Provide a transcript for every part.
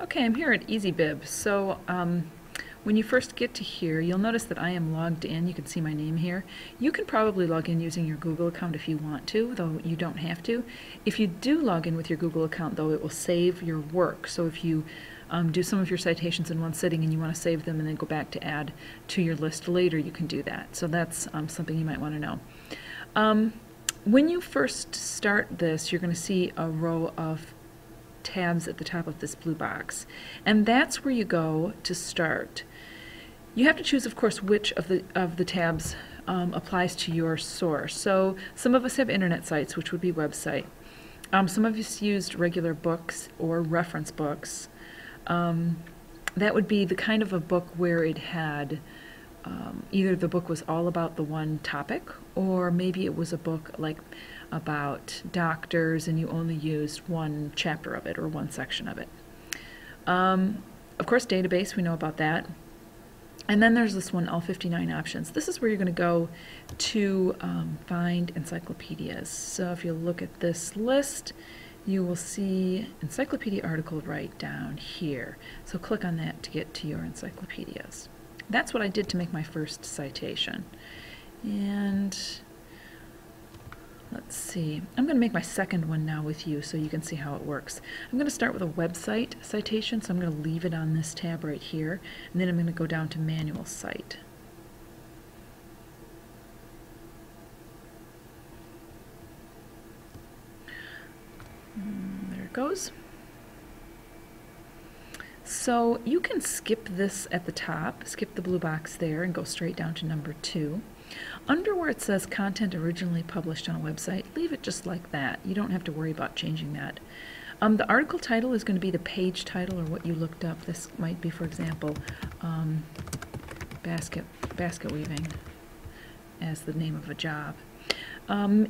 Okay, I'm here at EasyBib. So when you first get to here, you'll notice that I am logged in. You can see my name here. You can probably log in using your Google account if you want to, though you don't have to. If you do log in with your Google account, though, it will save your work. So if you do some of your citations in one sitting and you want to save them and then go back to add to your list later, you can do that. So that's something you might want to know. When you first start this, you're going to see a row of tabs at the top of this blue box, and that's where you go to start. You have to choose, of course, which of the tabs applies to your source. So some of us have internet sites, which would be website. Some of us used regular books or reference books. That would be the kind of a book where it had either the book was all about the one topic, or maybe it was a book like about doctors and you only used one chapter of it or one section of it. Of course, database, we know about that. And then there's this one, all 59 options. This is where you're going to go to find encyclopedias. So if you look at this list, you will see encyclopedia article right down here. So click on that to get to your encyclopedias. That's what I did to make my first citation. And let's see, I'm going to make my second one now with you so you can see how it works. I'm going to start with a website citation, so I'm going to leave it on this tab right here, and then I'm going to go down to manual cite. There it goes. So you can skip this at the top, skip the blue box there, and go straight down to number 2. Under where it says content originally published on a website, leave it just like that. You don't have to worry about changing that. The article title is going to be the page title or what you looked up. This might be, for example, basket weaving as the name of a job.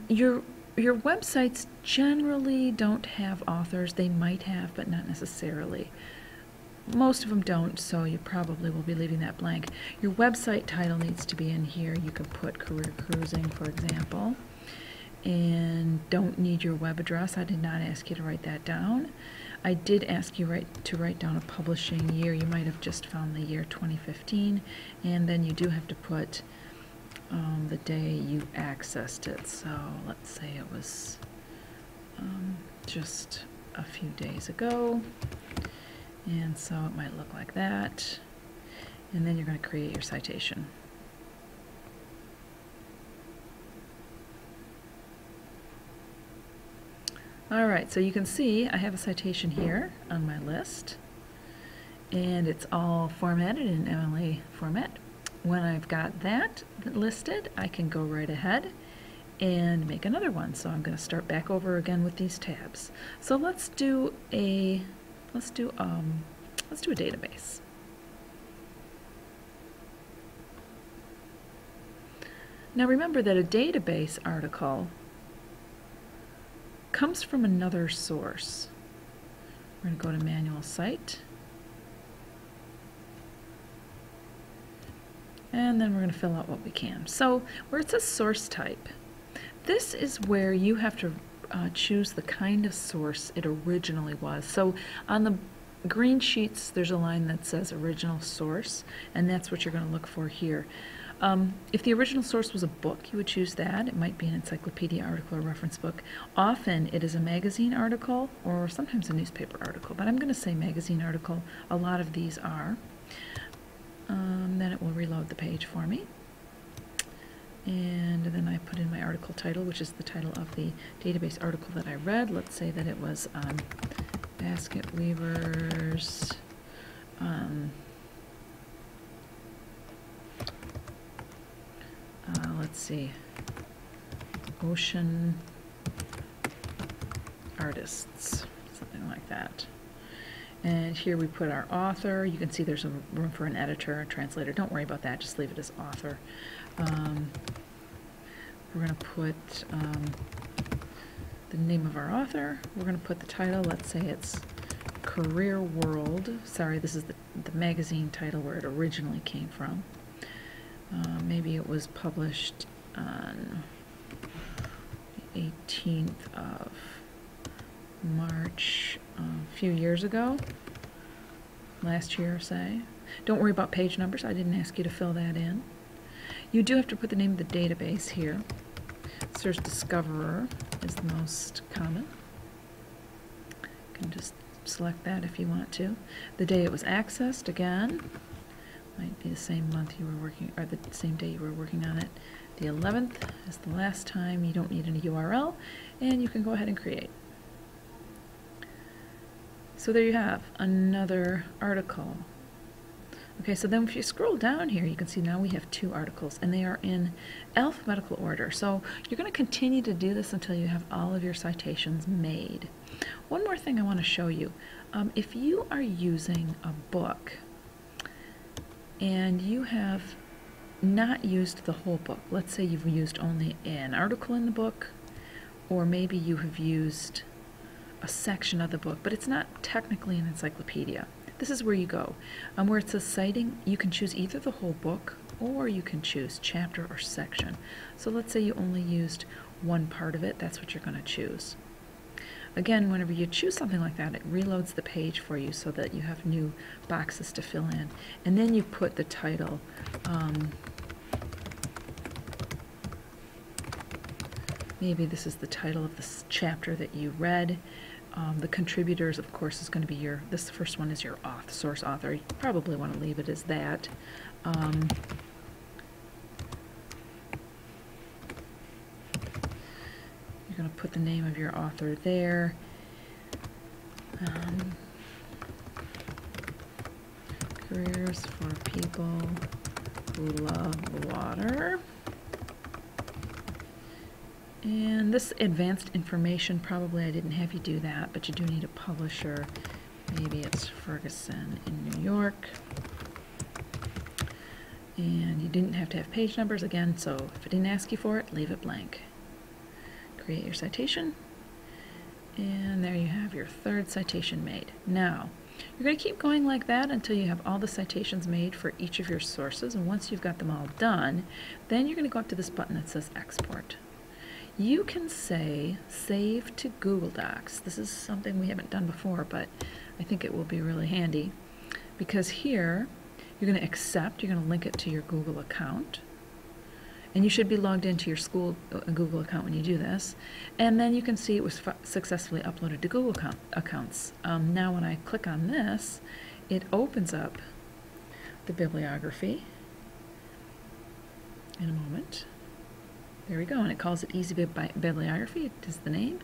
Your websites generally don't have authors. They might have, but not necessarily. Most of them don't, so you probably will be leaving that blank. Your website title needs to be in here. You could put career cruising, for example, and don't need your web address. I did not ask you to write that down. I did ask you to write down a publishing year. You might have just found the year 2015, and then you do have to put the day you accessed it. So let's say it was just a few days ago. And so it might look like that. And then you're going to create your citation. Alright, so you can see I have a citation here on my list. And it's all formatted in MLA format. When I've got that listed, I can go right ahead and make another one. So I'm going to start back over again with these tabs. So let's do a database. Now remember that a database article comes from another source. We're going to go to manual cite, and then we're going to fill out what we can. So where it says source type, this is where you have to choose the kind of source it originally was. So on the green sheets there's a line that says original source, and that's what you're going to look for here. If the original source was a book, you would choose that. It might be an encyclopedia article or reference book. Often it is a magazine article or sometimes a newspaper article, but I'm going to say magazine article. A lot of these are. Then it will reload the page for me. And then I put in my article title, which is the title of the database article that I read. Let's say that it was basket weavers, let's see, ocean artists, something like that. And here we put our author. You can see there's a room for an editor, a translator. Don't worry about that, just leave it as author. We're going to put the name of our author. We're going to put the title. Let's say it's Career World. Sorry, this is the magazine title where it originally came from. Maybe it was published on the 18th of March a few years ago. last year, say. Don't worry about page numbers. I didn't ask you to fill that in. You do have to put the name of the database here. Search Discoverer is the most common. You can just select that if you want to. The day it was accessed, again, might be the same month you were working, or the same day you were working on it. The 11th is the last time. You don't need any URL, and you can go ahead and create. So there you have another article. Okay, so then if you scroll down here, you can see now we have 2 articles, and they are in alphabetical order. So you're going to continue to do this until you have all of your citations made. One more thing I want to show you. If you are using a book and you have not used the whole book, let's say you've used only an article in the book, or maybe you have used a section of the book, but it's not technically an encyclopedia. This is where you go. Where it says citing, you can choose either the whole book or you can choose chapter or section. So let's say you only used one part of it, that's what you're going to choose. Again, whenever you choose something like that, it reloads the page for you so that you have new boxes to fill in. And then you put the title. Maybe this is the title of this chapter that you read. The contributors, of course, is going to be this first one is your source author. You probably want to leave it as that. You're going to put the name of your author there. Careers for people who love water. And this advanced information, probably I didn't have you do that, but you do need a publisher. Maybe it's Ferguson in New York. And you didn't have to have page numbers again, so if it didn't ask you for it, leave it blank. Create your citation. And there you have your 3rd citation made. Now, you're going to keep going like that until you have all the citations made for each of your sources. And once you've got them all done, then you're going to go up to this button that says Export. You can say Save to Google Docs. This is something we haven't done before, but I think it will be really handy because here you're going to accept, you're going to link it to your Google account, and you should be logged into your school Google account when you do this, and then you can see it was successfully uploaded to Google accounts. Now when I click on this, it opens up the bibliography in a moment. There we go, and it calls it EasyBib Bibliography. It is the name,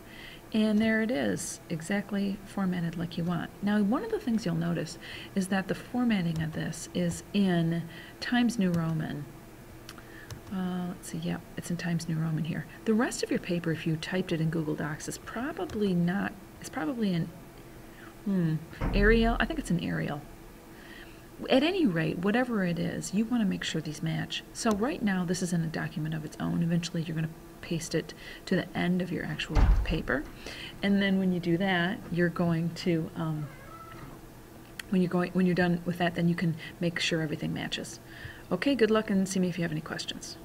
and there it is, exactly formatted like you want. Now, one of the things you'll notice is that the formatting of this is in Times New Roman. Let's see, yep, it's in Times New Roman here. The rest of your paper, if you typed it in Google Docs, is probably not, it's probably in Arial. I think it's in Arial. At any rate, whatever it is, you want to make sure these match. So right now, this is in a document of its own. Eventually, you're going to paste it to the end of your actual paper. And then when you do that, you're going to, when you're done with that, then you can make sure everything matches. Okay, good luck and see me if you have any questions.